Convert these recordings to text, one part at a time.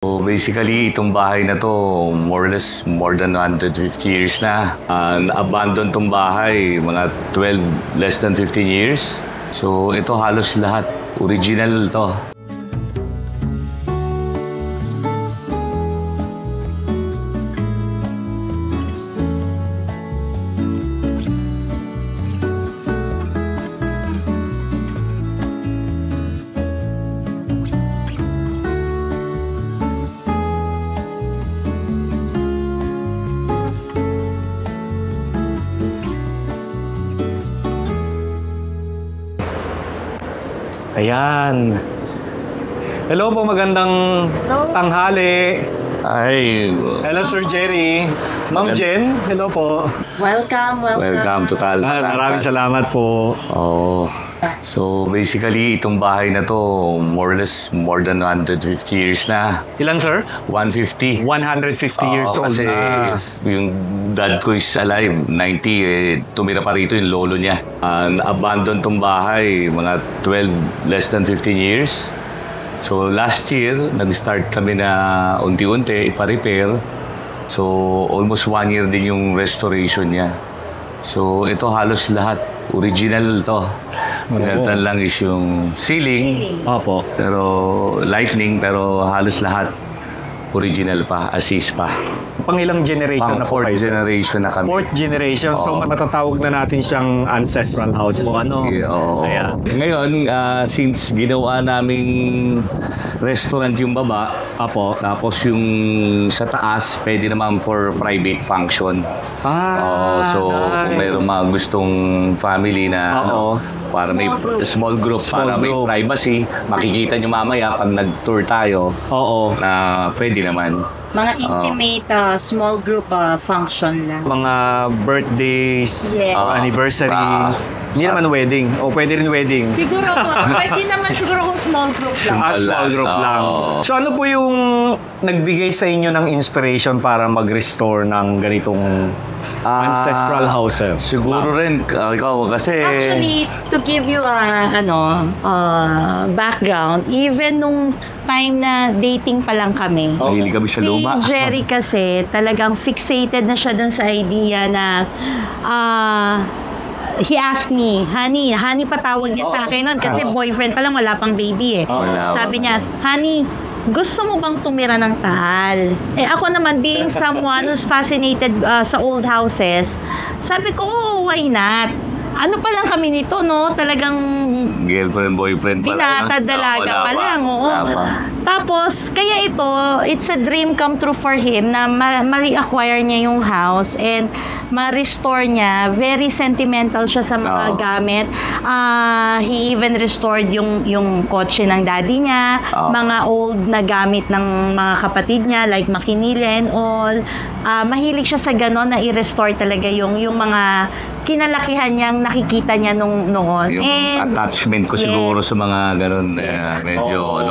So basically, itong bahay na to, more or less, more than 150 years na. Na-abandon tong bahay, mga 12, less than 15 years. So ito halos lahat, original to. Ayan. Hello po, magandang tanghali. Ay, Hello, Sir Jerry. Ma'am Jen, hello po. Welcome. welcome to Tal. Maraming salamat po. Oo. So basically, itong bahay na to, more or less, more than 150 years na. Ilan, sir? 150. 150 years old kasi na. yung dad ko is alive, 90, tumira pa rito yung lolo niya. Na-abandon tong bahay, mga 12, less than 15 years. So last year, nag-start kami na unti-unti, ipa-repair. So almost 1 year din yung restoration niya. So ito halos lahat, original to. Maganda lang is yung ceiling. Opo. Pero lightning, pero halos lahat original pa, as is pa. Pangilang generation na po Fourth kayo, sir? generation na kami. Fourth generation. So, matatawag na natin siyang ancestral house po. Ano? Oo. Ayan. Ngayon, since ginawa naming restaurant yung baba, Apo. tapos yung sa taas, pwede naman for private function. So kung mayroong mga gustong family na para may small group, para may privacy, makikita nyo mamaya pag nag-tour tayo na pwede naman. Mga intimate small group function lang. Mga birthdays, Yes. anniversary. Hindi naman wedding. O pwede rin wedding. Siguro po, pwede naman siguro kung small group lang. Small group lang. So ano po yung nagbigay sa inyo ng inspiration para mag-restore ng ganitong ancestral house, sir? Siguro rin, ikaw kasi... Actually, to give you background, even nung time na dating pa lang kami, Mahilig kami sa luma. si Jerry kasi talagang fixated na siya dun sa idea na he asked me, honey patawag niya sa akin nun kasi boyfriend pa lang, wala pang baby eh. Wala. Sabi niya, honey, gusto mo bang tumira ng Taal? Eh ako naman, being someone who's fascinated sa old houses, sabi ko, oh, why not? Ano pa lang kami nito, no? Talagang Girlfriend, boyfriend pa lang. binata dalaga pa lang, oo. Tapos, kaya ito, it's a dream come true for him na ma-reacquire niya yung house and ma-restore niya. Very sentimental siya sa mga gamit. He even restored yung kotse ng daddy niya, mga old na gamit ng mga kapatid niya, like makinilya and all. Mahilig siya sa ganon na i-restore talaga yung mga kinalakihan niyang nakikita niya noon. Yung attachment ko siguro sa mga ganun, medyo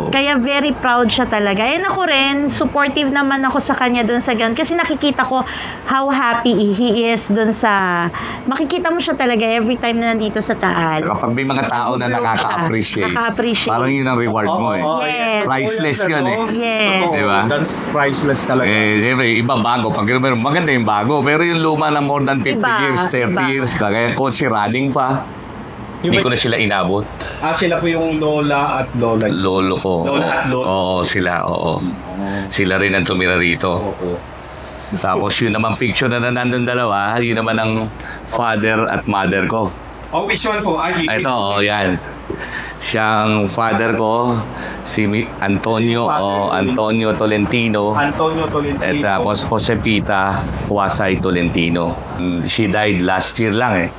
Kaya very proud siya talaga. And ako rin, supportive naman ako sa kanya doon sa ganun. Kasi nakikita ko how happy he is doon sa... Makikita mo siya talaga every time na nandito sa Taal. Kapag may mga tao na nakaka-appreciate, parang yun ang reward mo eh. Yes. Priceless yun eh. Yes. Diba? That's priceless talaga. Siyempre, iba bago. Pag maganda yung bago. Pero yung luma na more than 50 years, 30 years, kaya kotse running pa. Hindi ko na sila inabot. Sila po yung lola at lola. Lolo ko. Lola at lolo. Oo, sila. Sila rin ang tumira rito. Tapos yun naman picture na nandun dalawa, yun naman ang father at mother ko. Which one po? Ito, yan. Siyang father ko, si Antonio Tolentino. Antonio Tolentino. At tapos Josepita Huasay Tolentino. She died last year lang eh.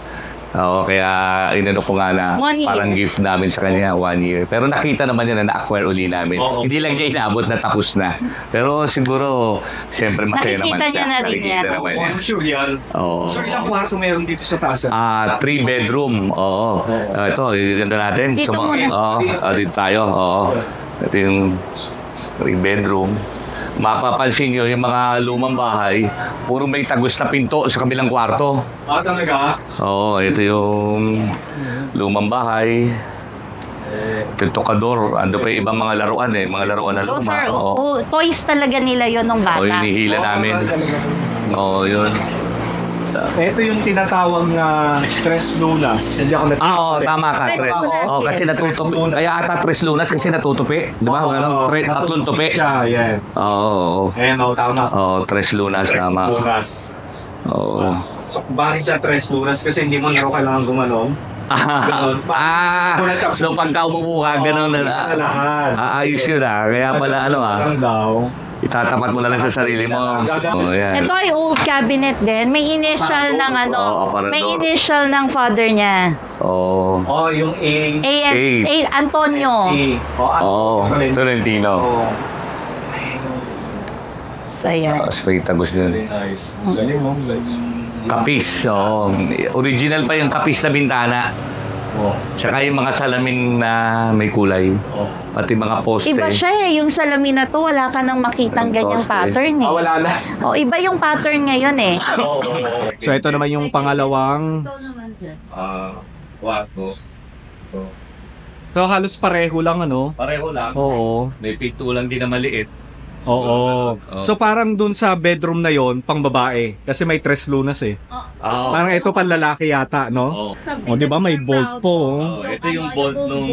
Kaya inano ko nga na 1 year. parang gift namin sa kanya, 1 year. Pero nakita naman niya na na-acquire uli namin. Hindi lang niya inabot na tapos na. Pero siguro, siyempre masaya naman Nakikita siya. niya na rin yan. naman niya. Sure yan. Oo. So ilang kwarto meron dito sa taas? 3 bedroom. Ito, ganda natin. Dito muna. Dito tayo. Ito yung 3 bedroom. Mapapansin nyo yung mga lumang bahay, puro may tagos na pinto sa kabilang kwarto. Talaga? Ito yung lumang bahay. tokador. Ando pa yung ibang mga laruan eh. Mga laruan na Those luma. are, Oo. toys talaga nila yon nung bata. O, hinihila namin. Oo, yun. Ito yung tinatawag na Tres Lunas. Hindi ako Oo, tama ka. Tres lunas, Oo, kasi yes. natutupi. Kaya ata tres lunas kasi natutupi. Di ba? Tatlong tupi. Siya, yan. Oo. Ayan, tama. Oo, tres lunas, Tres tama. Lunas. Oo. So, bakit siya Tres Lunas? Kasi hindi mo na raw kailangan gumanon. Ganon. So pagka umupo ka, ganun na Kita lahat. Aayos yun Kaya pala Lang daw. itatapat mo na lang sa sarili mo. So, yan. Ito ay old cabinet din. May initial ng aparador. may initial ng father niya. Oo. Oh, yung A. A. Antonio. Oo. Tolentino. Oh. So, yan. Spectacles Very din. nice. Galing mo. Kapis. Oo. Original pa yung kapis na bintana. Oh. Tsaka yung mga salamin na may kulay. Oh. Pati mga poste. Iba siya eh. Yung salamin na to, wala ka nang makitang ganyang Poste. pattern eh. Wala na. Oh, iba yung pattern ngayon eh. So, ito naman yung pangalawang. Kwarto. So, halos pareho lang, ano? Pareho lang. Oo. May pinto lang din na maliit. Oo. So, parang dun sa bedroom na yon pang babae. Kasi may Tres Lunas eh. Oo. Parang ito pang lalaki yata, no? O, di ba? May bolt po. Oh, ito yung bolt nung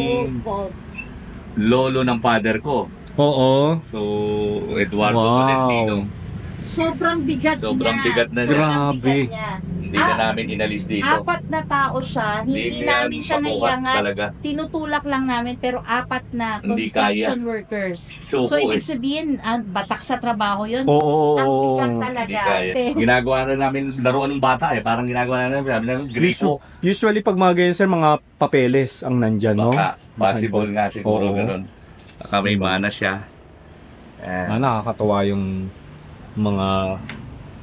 lolo ng father ko. Oo. So, Eduardo Wow. Tolentino. Sobrang bigat Sobrang niya. bigat na niya. Grabe. Hindi na namin inalis dito. Apat na tao siya. Hindi kaya namin siya makuha naiangat. talaga. Tinutulak lang namin pero apat na Hindi construction workers. So, So, ibig sabihin, batak sa trabaho yun. Oo. Ang bigat Hindi talaga. kaya. Ginagawa na namin laruan ng bata Parang ginagawa na namin gripo. Usually, pag mga ganyan, sir, mga papeles ang nandyan, no? Baka, possible nga siguro Oo. ganun. Baka may mana siya. Nakakatuwa yung mga...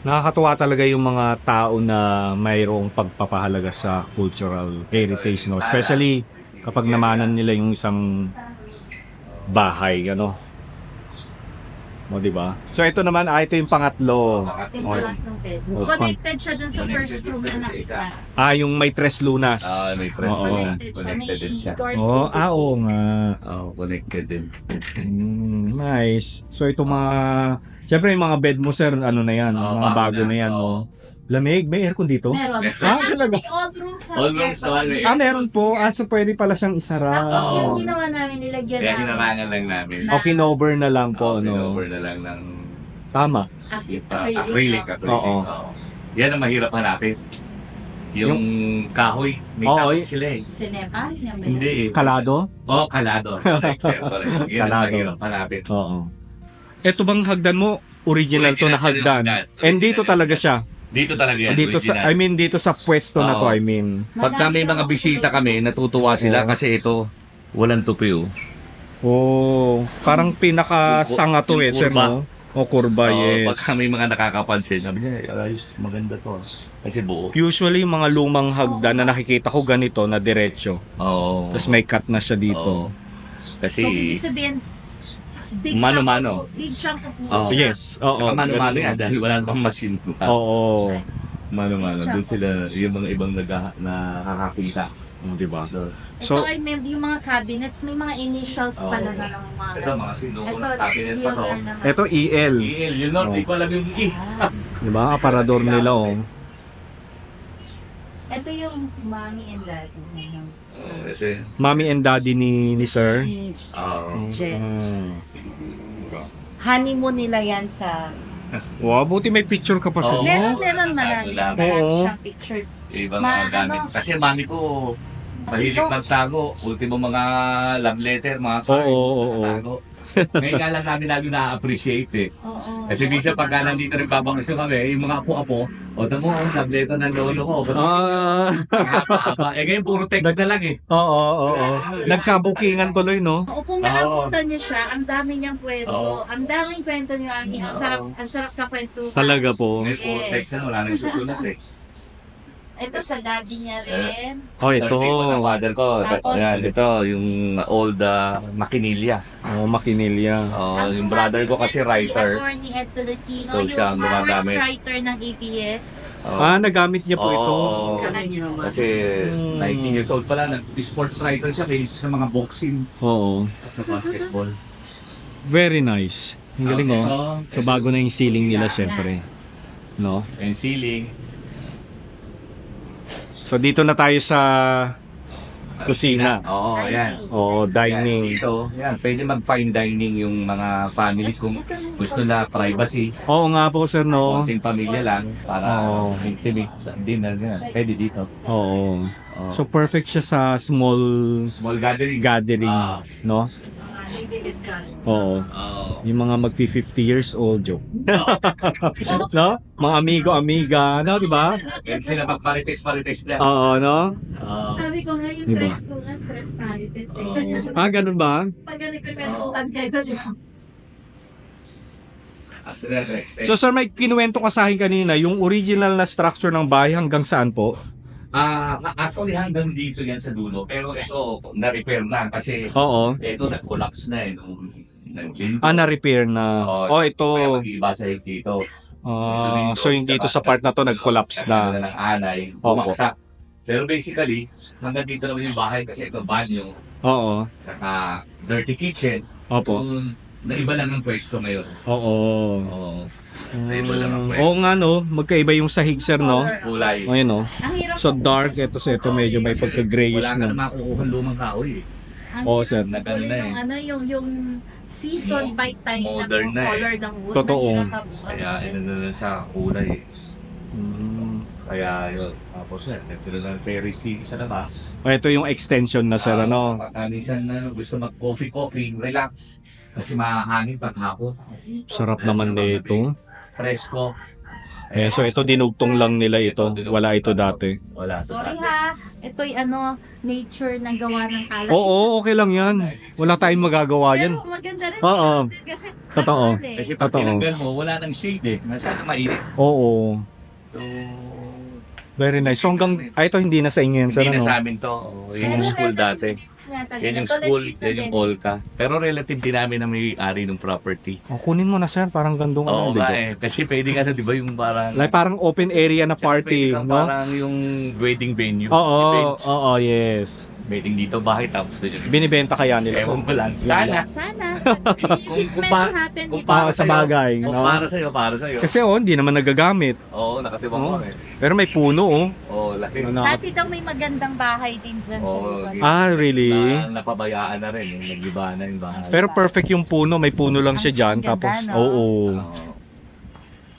Nakakatuwa talaga yung mga tao na mayroong pagpapahalaga sa cultural heritage, no? Especially kapag namanan nila yung isang bahay, ano? Mo, di ba? So ito naman, ito yung pangatlo. Connected siya dun sa first room na nakita. Yung may Tres Lunas. May press Oo. connected din siya. Oo nga. Connected din. Nice. So ito mga... Siyempre yung mga bed mo, sir, ano na yan, mga bago na yan, no? Lamig? May aircon dito? Meron. Talaga? All rooms have All rooms aircon. naman may Meron po. So pwede pala siyang isara. Tapos yung Oo. ginawa namin, nilagyan Kaya namin. hinarangan lang namin. O kinover na lang po, no? Over na lang ng Tama. acrylic. Oo. Yan ang mahirap hanapin. Yung kahoy, may Oo, kahoy sila Sinema? Hindi Kalado? kalado. Correct, sir. Correct. Yan ang Kalado. mahirap hanapin. Oo. Ito bang hagdan mo? Original to na Original siya yung hagdan. hagdan. And dito talaga siya. Dito talaga yan. Dito sa, dito sa pwesto na to, Oo. I mean. Pagka may mga bisita kami, natutuwa sila kasi ito, walang tupi Parang pinakasanga to Yung eh, sir, kurba. no? O kurba, yes. Pagka may mga nakakapansin, sabi niya, ayos, maganda to. Kasi buo. Usually, mga lumang hagdan na nakikita ko ganito na diretso. Oo. Tapos may cut na siya dito. Kasi, So, ibig sabihin, Mano-mano. big chunk of wood. Oo. Yes, oo. mano-mano yan dahil wala namang machine. Oo. Mano-mano. Doon sila, yung mga ibang nakakakita. Diba? Ito ay yung mga cabinets, may mga initials pala na ng mga... Ito, mga sinuko Ito, ng cabinet pa to. Theodore naman. Ito, EL. Yun Lord, di ko alam yung Diba? Aparador nila, oh. Ito yung mommy and daddy. Ito yun. Mommy and daddy ni sir. Oo. Jen. Mm. Honeymoon nila yan sa... Wow, buti may picture ka pa sir. Oo. Meron marami. Dami. Marami Oo. siyang pictures. Ibang mga gamit. Kasi mami ko, mahilig magtago. Ultimo mga love letter, mga card. Oo. Tago. Ngayon ka lang namin lagi na-appreciate Oo. Kasi minsan pagka nandito rin babakasyon kami, yung mga apo-apo, o tamo, love letter ng lolo ko. Haba-haba. Ngayon puro text na lang Oo. Nagkabukingan tuloy, no? Oo, kung naabutan niyo siya, ang dami niyang kwento. Oo. Ang daming kwento niyo, ang sarap ka kwento. Talaga po. Ngayon puro text na, wala nang susunod Ito sa daddy niya rin. Oh, ito. Ng father ko. Tapos- Ayan, ito, yung old makinilya. Oh, makinilya. Oh, yung brother ko kasi writer. Attorney Ed Tolentino, So, siya ang yung sports gumagamit. writer ng ABS. Oh. Nagamit niya po ito. Oo. Sa kanya naman. Kasi 19 years old pa lang, sports writer siya, kaya sa mga boxing Oo. sa basketball. Very nice. Ang galing oh. So bago na yung ceiling nila syempre. No? And ceiling. So dito na tayo sa kusina. Oo, yan. Oo, dining. So, yan, pwede mag-fine dining yung mga families kung gusto na privacy. Oo nga po sir no. Konting pamilya lang para Oo. intimate sa dinner yan. Pwede dito. Oo. Oo. So perfect siya sa small Small gathering. gathering, Ah. no? Oo. Oo. Yung mga mag-50 years old joke. No? Mga amigo-amiga, no, di ba? Pwede sila mag-marites lang. Oo, no? Oo. Sabi ko nga, yung Diba? stress ko nga, stress marites eh. Ganun ba? Pag nagkikwentuhan kayo, di ba? So sir, may kinuwento ka sa akin kanina, yung original na structure ng bahay hanggang saan po? Actually hanggang dito yan sa dulo. Pero ito, na-repair na kasi Oo. ito nag-collapse na eh. Nung Na-repair na. Oh, ito. Kaya mag-iiba sa dito. So yung dito sa part na to nag-collapse na. Ng anay, Opo. bumaksak. Pero basically, hanggang dito naman yung bahay kasi ito banyo, Oo. saka dirty kitchen. Opo. Naiba lang ng pwesto ngayon. Oo. Oo. Naiba lang ang pwesto. Oo nga no, magkaiba yung sahig sir no. Kulay. Ayun no. Ang hirap So dark, ito sa ito medyo may pagka-grayish Wala ka na na. makukuha lumang kahoy eh. Ang Oo, sir. Nagano na eh. yung ano, yung season by time Modern ng na eh. color ng wood. Totoo. Mahirap ang- Kaya ano na lang sa kulay eh. Mm. Kaya yun. Tapos ito na lang ferry seat sa labas. Ito yung extension na sir ano. Minsan na gusto mag-coffee, relax. Kasi mahangin pag hapon. Sarap naman nito. Presko. So ito dinugtong lang nila ito. Wala ito dati. Wala sa Sorry dati. ha, ito'y nature na gawa ng kalat. Oo, okay lang yan. Wala tayong magagawa yan. Pero maganda rin Oo. kasi Totoo. natural eh. Kasi pag Totoo. tinanggal mo, wala nang shade eh. Masyado mainit. Oo. So, Very nice. So hanggang, ito hindi na sa inyo yan sir hindi na ano? sa amin to. Yun yung school dati. Yan yung school, yan yung Olca. Pero relative din namin na may-ari ng property. Kunin mo na sir, parang gandong Oo ano. nga legit. eh. Kasi pwede nga na, di ba, yung parang... Like parang open area na party, Pwede kang no? Parang yung wedding venue. Oo, Events. oo, yes. Wedding dito, bahay, tapos doon yung... Binibenta kaya nila. Ewan ko lang. Sana. Sana. Kung It's meant pa- to happen. kung It's para sa sa'yo. bagay, Kung no? para sa'yo, para sa'yo. Kasi hindi naman nagagamit. Oo, nakatibang Oo. ko eh. Pero may puno, oh. Oo, laki. Dati daw may magandang bahay din dyan sa Oo, lugar. Really? Napabayaan na rin. Yung nag-iba na yung bahay. Pero perfect yung puno, may puno lang siya dyan. Ang ganda, Tapos, no? oo. Oo.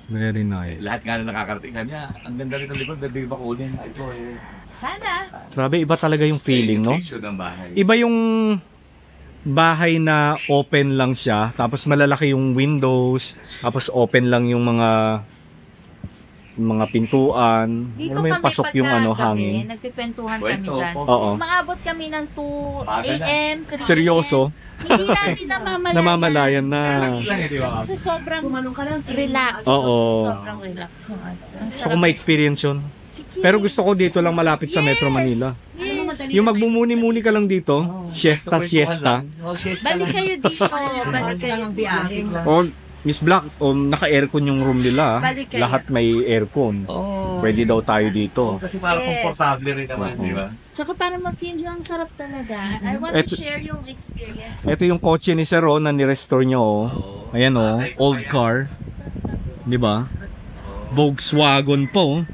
Very nice. Lahat nga na nakakarating kanya. Ang ganda rin ng likod, pwede ba kunin? Ito eh. Sana. Grabe, iba talaga yung feeling, no? Yung picture ng bahay. Iba yung bahay na open lang siya, tapos malalaki yung windows, tapos open lang yung mga pintuan. Dito Alam mo yung kami pasok yung ano, pagkagabi, hangin. nagpipwentuhan Kwento, kami dyan. po. Oo. Maabot kami ng 2 Baga na. a.m., 3 Seryoso? Hindi namin namamalayan. Namamalayan na. lang, di ba? Kasi sobrang Kumanong ka lang. relax. Oo. Sobrang relax yung ano. Ang So sarap. kung may experience yun. Sige. Pero gusto ko dito lang malapit sa Metro Manila. Yes. Yung magmumuni-muni ka lang dito, siesta. Oh, siesta Balik lang. kayo dito. Balik kayo biyahe. O, Miss Black, naka-aircon yung room nila. Balik kayo. Lahat may aircon. Oh. Pwede daw tayo dito. Kasi parang Yes. komportable rin naman, di ba? Tsaka para ma-feel nyo ang sarap talaga. I want Eto- to share yung experience. Ito yung kotse ni Sir Ron na ni-restore nyo. Oh. Ayan oh, old car. Di ba? Volkswagen po.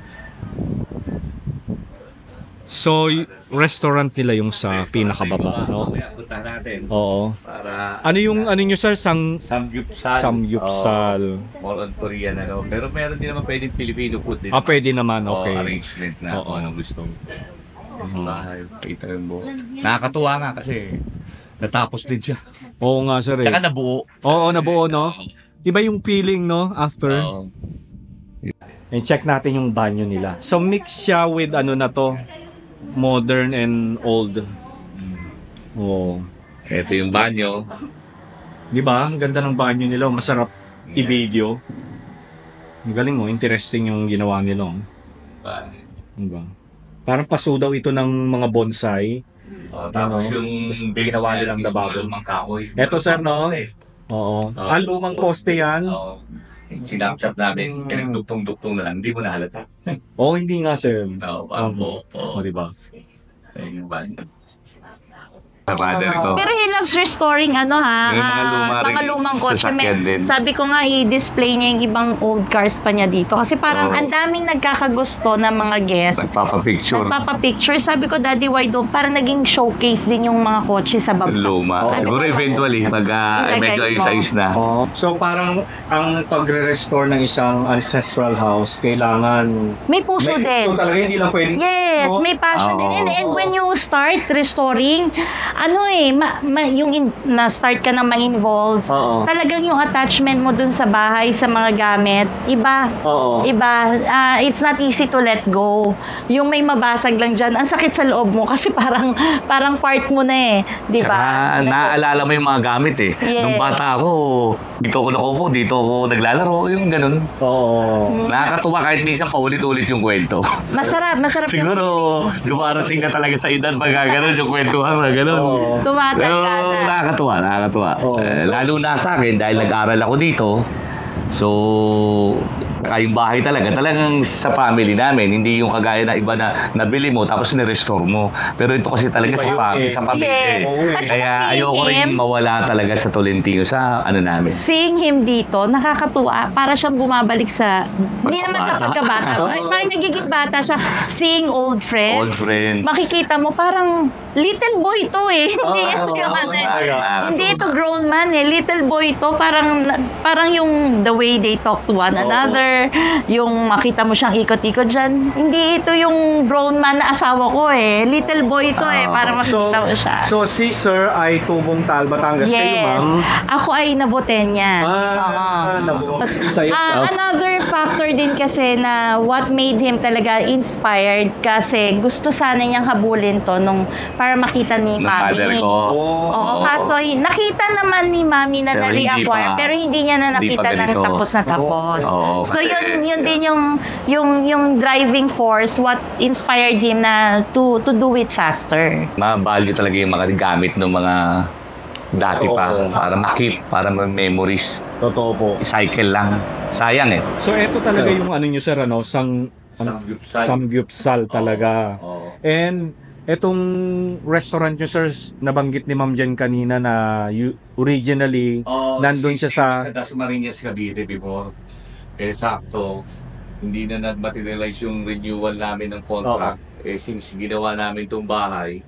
So, restaurant nila yung sa pinakababa, no? Punta natin. Oo. Para Ano yung ano nyo sir? Samgyupsal. Samgyupsal. More on Korean ano. Pero meron din naman pwedeng Filipino food din. Pwede naman, okay. Arrangement na Oo. kung anong gusto mo. Bahay, kita mo. Nakakatuwa nga kasi natapos din siya. Oo nga sir Tsaka eh. nabuo. Oo, nabuo no? Iba yung feeling no? After. Oo. And check natin yung banyo nila. So mix siya with ano na to, modern and old. Oo. Ito yung banyo. Di ba? Ang ganda ng banyo nila. Masarap i-video. Ang galing mo. Interesting yung ginawa nila. Diba? Parang paso daw ito ng mga bonsai. Tapos Ano? yung Tapos ginawa nilang mismo lababo. lumang kahoy. Eto, sir, no? Oo. Lumang poste yan. Oo. Sinapchat namin, pinagduktong-duktong na lang, hindi mo nahalata. Oo, hindi nga, sir. Oo, parang buo. O, diba? Ayun yung band. Sa father ko. Pero he loves restoring ano ha, Yung mga mga lumang kotse. sasakyan din. Sabi ko nga i-display niya yung ibang old cars pa niya dito. Kasi parang Oo. ang daming nagkakagusto ng mga guests. Nagpapapicture. Nagpapapicture. Sabi ko, Daddy, why don't? Parang naging showcase din yung mga kotse sa baba. Luma. Sabi Siguro ko, eventually, pag Ilagay medyo mo. ayos-ayos na. Oo. So, parang ang pagre-restore ng isang ancestral house, kailangan... May puso din. So, talaga hindi lang pwedeng... Yes, No? may passion din. And when you start restoring, ano na-start ka na ma-involve, Oo. talagang yung attachment mo dun sa bahay, sa mga gamit, iba. Oo. Iba. It's not easy to let go. Yung may mabasag lang dyan, ang sakit sa loob mo kasi parang part mo na eh. Di ba? Tsaka naaalala mo yung mga gamit eh. Yes. Nung bata ako, dito ako nakaupo, dito ako naglalaro, yung ganun. Oo. Nakakatuwa kahit minsan paulit-ulit yung kwento. Masarap yung Siguro, dumarating na talaga sa edad pag gano'n yung kwentuhan, mga gano'n. Oo. tumatanda Pero na. nakakatuwa. Oo. Lalo na sa akin, dahil nag-aral ako dito, so, kayong bahay talagang sa family namin, hindi yung kagaya na iba na nabili mo tapos ni-restore mo. Pero ito kasi talaga Iba yun eh. sa pamilya. Yes. eh. At saka Kaya seeing ayoko rin him, mawala talaga sa Tolentino sa ano namin. seeing him dito, nakakatuwa. Para siyang bumabalik sa... Hindi naman sa pagkabata. Parang nagiging bata siya. Seeing old friends. Old friends. Makikita mo, parang little boy to eh. Hindi ito yung ano eh. Hindi ito grown man eh. Little boy to. Parang yung the way they talk to one another. Yung makita mo siyang ikot-ikot dyan. Hindi ito yung grown man na asawa ko eh. Little boy to eh. Para makita mo siya. So, si Sir ay tubong Taal, Batangas. Kayo, Yes. ma'am? Ako ay nabotenya. Sa'yo. Another factor din kasi na what made him talaga inspired kasi gusto sana niyang habulin to para makita ni Ng Mami. father ko. Oo, kaso nakita naman ni Mami na Pero hindi na-reacquire pa. pero hindi niya na Hindi pa nakita ng ganito. tapos na tapos. Oo, So kasi- yun din yung driving force what inspired him na to do it faster. Ma-value talaga yung mga gamit ng mga dati pa. Oo. Para ma-keep, para ma-memories. Totoo po. Cycle lang. Sayang eh. So, ito talaga yung ano nyo, Sir, ano? Samgyupsal talaga. Oo. And, etong restaurant nyo, Sir, nabanggit ni Ma'am Jen kanina na originally, nandun siya sa... Dasmariñas, Cavite before. Sakto, hindi na nag-materialize yung renewal namin ng contract. Since ginawa namin itong bahay,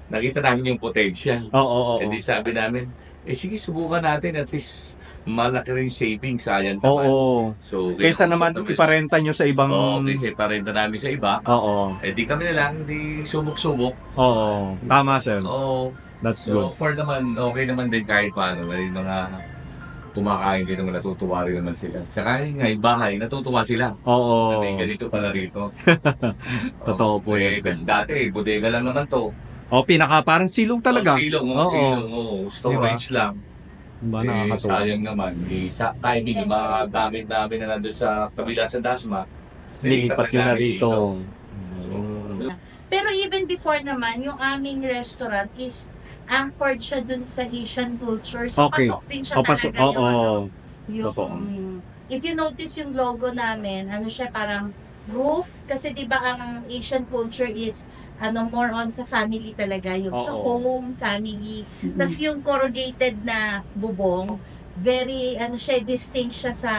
nakita namin yung potential. Oo. And di sabi namin, sige, subukan natin. At least, malaki rin savings. Sayang naman. Oo. So, Kaysa naman iparenta nyo sa ibang... Oo, kasi iparenta namin sa iba. Oo. Di kami na lang, di subok-subok. Oo. Tama, Sir. Oo. That's So, good. for naman, okay naman din kahit paano. May mga kumakain din naman, natutuwa rin naman sila. Tsaka yun nga, yung bahay, natutuwa sila. Oo. May ganito pala rito. Totoo po yan, sir. Kasi dati, bodega lang naman to. Parang silong talaga. Silong, Oo. silong. Storage lang. Ba, nakakatuwa. Sayang naman. Sa timing, yung mga gamit namin na nandun sa kabila sa Dasma. Nilipat nyo na rito. Pero even before naman, yung aming restaurant is anchored siya dun sa Asian culture. So, Okay. pasok din siya Pasok. talaga yung, Oo. yung Totoo. if you notice yung logo namin, ano siya parang roof. Kasi di ba ang Asian culture is more on sa family talaga. Yung sa Oo. home, family. Tapos yung corrugated na bubong, very, distinct siya sa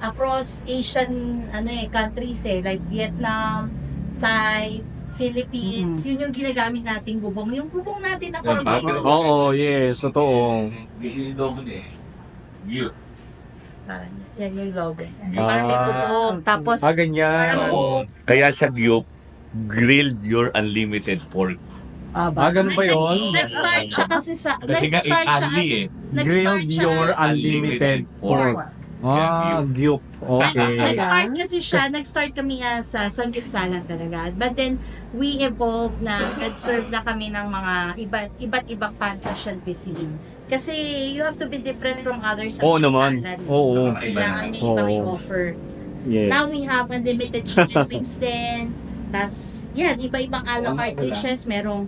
across Asian, countries like Vietnam, Thai, Philippines. Yun yung ginagamit nating bubong. Yung bubong natin na corrugated. Oo, yes. Totoo. Yung logo niya eh. View. Yan yung logo. Ah. Parang may bubong. Tapos, Ganyan. Oo. Kaya siya Gyup, grilled your unlimited pork. Ganun ba yun? nag-start siya kasi sa, Kasi nga, nag-start siya only eh. Grilled your unlimited pork. Gyup. Okay. Nag-start kasi siya, nag-start kami sa samgyupsalan talaga. But then, we evolved na, nag-serve na kami ng mga iba't ibang pan-Asian cuisine. Kasi you have to be different from others. Oo naman. Oo. Kailangan may Oo. ibang i-offer. Yes. Now we have unlimited chicken wings din. Tas, yan, iba-ibang a la carte dishes. Merong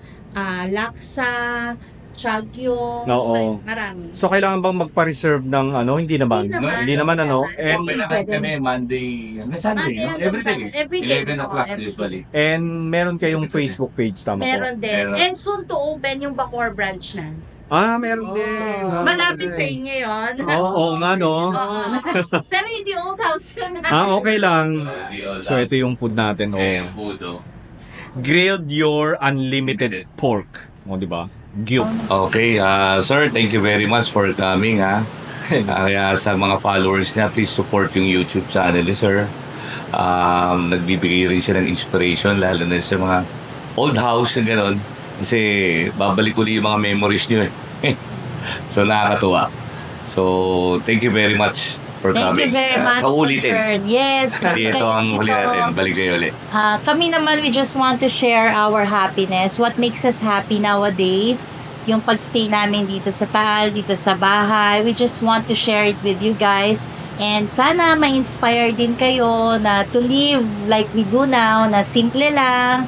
laksa, chagyo, Oo. marami. So, kailangan bang magpa-reserve ng ano? Hindi naman. Hindi naman ano. And, Open naman kami Monday hanggang Sunday. Monday No? hanggang Everyday. Sunday. Everyday. 11 o'clock Oo, everyday. usually. and meron kayong Facebook page, tama po? Meron din. Meron. And soon to open yung Bacoor branch na. Meron din. Malapit sa inyo yun. Oo nga, no? Oo. Pero hindi old house yun. Okay lang. So, ito yung food natin. Eh, Oh. food, oh. Grilled your unlimited pork. O, di ba? Gyup. Okay, sir, thank you very much for coming, ha. Kaya sa mga followers niya, please support yung YouTube channel ni sir. Nagbibigay rin siya ng inspiration, lalo na sa mga old house na gano'n. Kasi babalik uli yung mga memories niyo eh. So, nakakatuwa. So, thank you very much for Thank coming. you very much, Sa ulitin. sir. Yes. Ito ang huli natin. Balik kayo ulit. Kami naman, we just want to share our happiness. What makes us happy nowadays, yung pagstay namin dito sa Taal, dito sa bahay. We just want to share it with you guys. And sana ma-inspire din kayo na to live like we do now, na simple lang.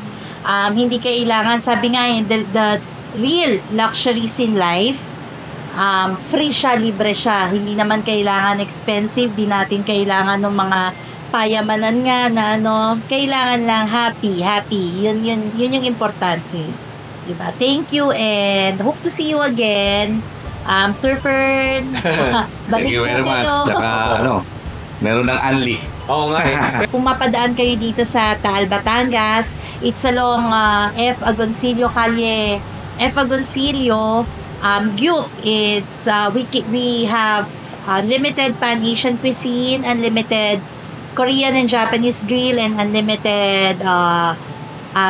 Hindi kailangan, sabi nga the real luxuries in life, free siya, libre siya. Hindi naman kailangan expensive, di natin kailangan ng mga payamanan nga na ano, kailangan lang happy. Yun yung importante. Diba? Thank you and hope to see you again. Sir Fern, Thank you very much. Tsaka, meron ng Anli. Oo nga eh. Kung mapadaan kayo dito sa Taal, Batangas, it's along F. Agoncillo Calle. F. Agoncillo, Gyup. It's, we have unlimited Pan-Asian cuisine, unlimited Korean and Japanese grill, and unlimited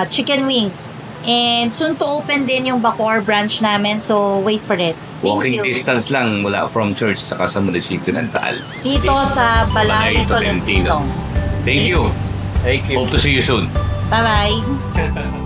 chicken wings. And soon to open din yung Bacoor branch namin, so wait for it. Thank Walking you. distance lang mula from church saka sa munisipyo ng Taal. Dito sa Balay Balay Tolentino. Tolentino. Thank you. Thank you. Hope to see you soon. Bye-bye.